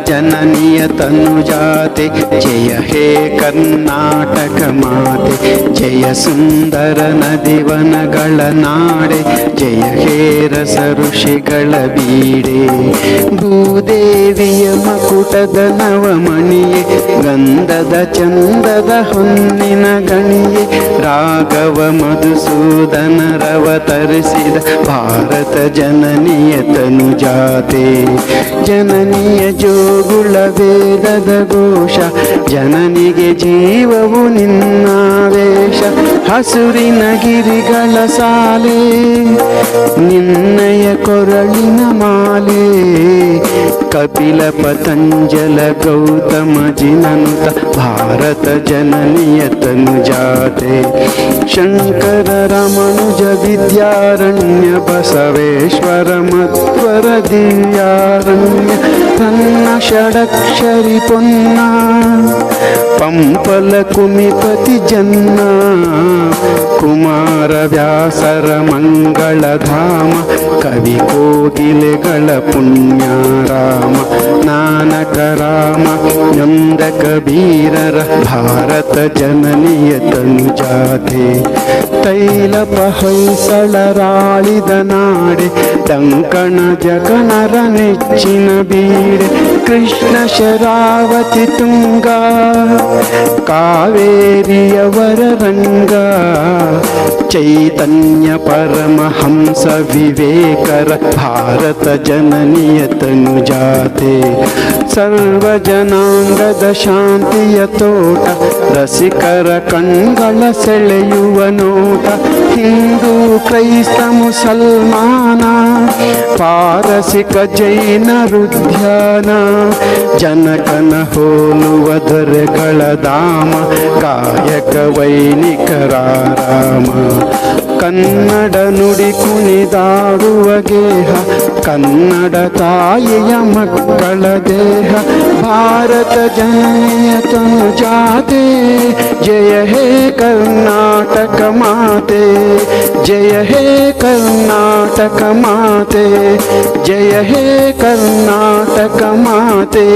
जननीय तनुजाते जय हे कर्नाटक माते जय सुंदर नदिवनಗಳ ನಾಡೆ जय हे रस ಋಷಿಗಳ ಬೀಡೆ ಭೂದೇವಿಯ ಮಕುಟದ ನವಮಣಿಯೇ ಗಂಧದ ಚಂದದ ಹೊನ್ನಿನ ಗಣಿಯೇ ರಾಘವ ಮಧುಸೂದನರವತರಿಸಿದ ಭಾರತ ಜನನಿಯ ತನುಜಾತೆ ಜನನಿಯ ಜೋಗುಳ ವೇದದ ಘೋಷ ಜನನಿಗೆ ಜೀವವು ನಿನ್ನಾವೇಶ ಹಸುರಿನ ಗಿರಿಗಳ ಸಾಲೆ ನಿನ್ನಯ ಕೊರಳಿನ ಮಾಲೆ ಕಪಿಲ ಪತಂಜಲ ಗೌತಮ ಜಿನನುತ ಭಾರತ ಜನನಿಯ ತನುಜಾತೆ ಶಂಕರ ರಮಣುಜ ವಿದ್ಯಾರಣ್ಯ ಬಸವೇಶ್ವರ ಮಧ್ವರ ದಿವ್ಯಾರಣ್ಯ ತನ್ನ ಷಡಕ್ಷರಿ ಪೊನ್ನ ಪಂಪಲ ಕುಮಿಪತಿ ಜನ್ನ ಕುಮಾರ ವ್ಯಾಸರ ಮಂಗಳಧಾಮ ಕವಿ ಕೋಗಿಲೆಗಳ ಪುಣ್ಯಾರಾಮ ನಾನಕ ರಾಮ ನಂದ ಕಬೀರರ ಭಾರತ ಜನನಿಯ ತನುಜಾತೆ ತೈಲಪ ಹೊಯ್ಸಳರಾಳಿದ ನಾಡೆ ಡಂಕಣ ಜಗನರ ನೆಚ್ಚಿನ ಬೀಡೆ ಕೃಷ್ಣ ಶರಾವತಿ ತುಂಗ ಕಾವೇರಿಯವರ ರಂಗ ಚೈತನ್ಯ ಪರಮಹಂಸ ವಿವೇಕರ ಭಾರತ ಜನನಿಯ ತನುಜಾತೆ ಸರ್ವ ಜನಾಂಗದ ಶಾಂತಿಯ ತೋಟ ರಸಿಕರ ಕಣ್ಗಳ ಸೆಳೆಯುವ ನೋಟ ಹಿಂದೂ ಕ್ರೈಸ್ತ ಮುಸಲ್ಮಾನ ಪಾರಸಿಕ ಜೈನರುದ್ಯಾನ ಜನಕನ ಹೋಲುವ ದೊರೆಗಳ ಧಾಮ ಕಾಯಕ ವೈನಿಕರಾರಾಮ ಕನ್ನಡ ನುಡಿ ಕುಣಿದಾಡುವ ಗೇಹ ಕನ್ನಡ ತಾಯಿಯ ಮಕ್ಕಳ ದೇಹ ಭಾರತ ಜನನಿಯ ತನುಜಾತೆ ಜಯ ಹೇ ಕರ್ನಾಟಕ ಮಾತೆ ಜಯ ಹೇ ಕರ್ನಾಟಕ ಮಾತೆ ಜಯ ಹೇ ಕರ್ನಾಟಕ ಮಾತೆ.